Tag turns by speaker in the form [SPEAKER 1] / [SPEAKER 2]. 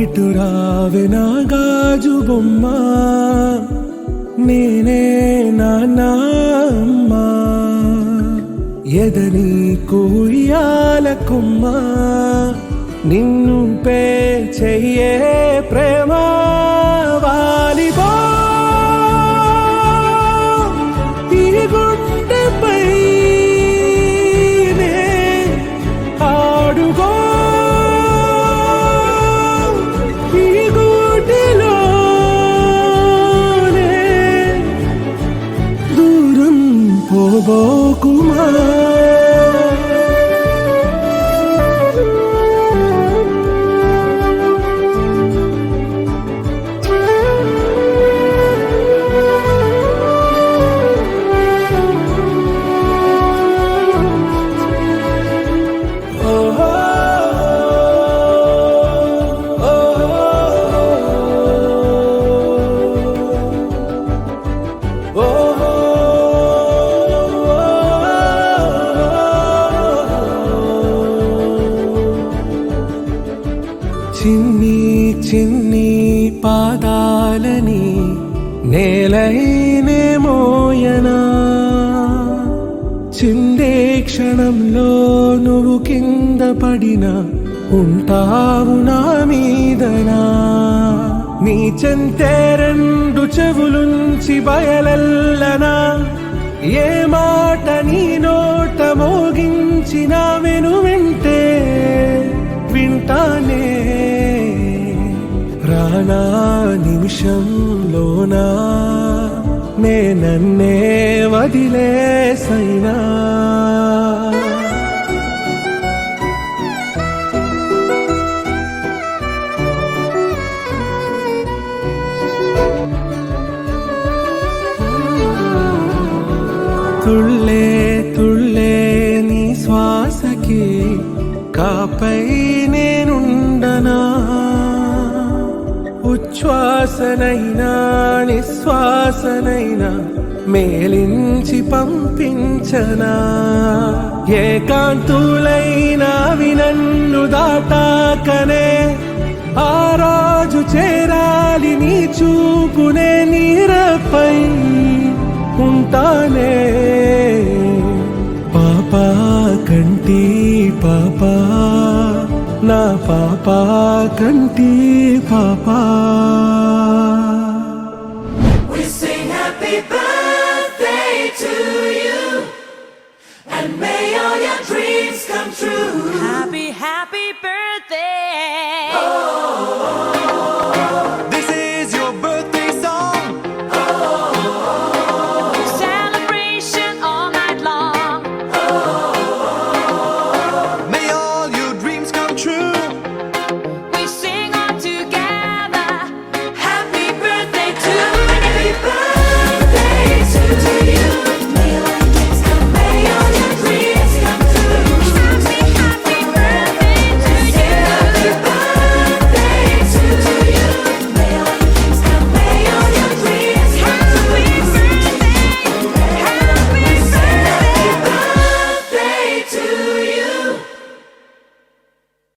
[SPEAKER 1] ఇటు రావే నా గాజు బొమ్మ, నేనే నాన్నమ్మ, ఎదని కుయ్యాల కొమ్మ, నిన్ను పే చెయ్యే ప్రేమ వాలిబో ఈ గుండెపై ఆడుగో పోబోకుమా చిన్ని చిన్ని పాదాలని నేలైనే మోయనా, చిందే క్షణంలో నువ్వు కింద పడినా ఉంటావు నా మీదనా, నీ చెంతే రెండు చెవులుంచి బయలెల్లనా, ఏ మాట నీ నోట మోగించిన వెను వింటే వింటానే, రానా నిమిషంలోనా నే నన్నే వదిలేసైనా. తుళ్ళే తుళ్ళే నీ శ్వాసకి కాపై నేనుండనా, ఉచ్ఛ్వాసనైనా నిశ్వాసనైనా మేలించి పంపించనా, ఏకాంతులైనా నన్ను దాటాకనే ఆ రాజు చేరాలి నీ చూపునే నీరపై ఉంటానే, పాపా కంటి పాపా నా పాపా కంటి పాపా.
[SPEAKER 2] We sing happy birthday to you, and may all your dreams come true.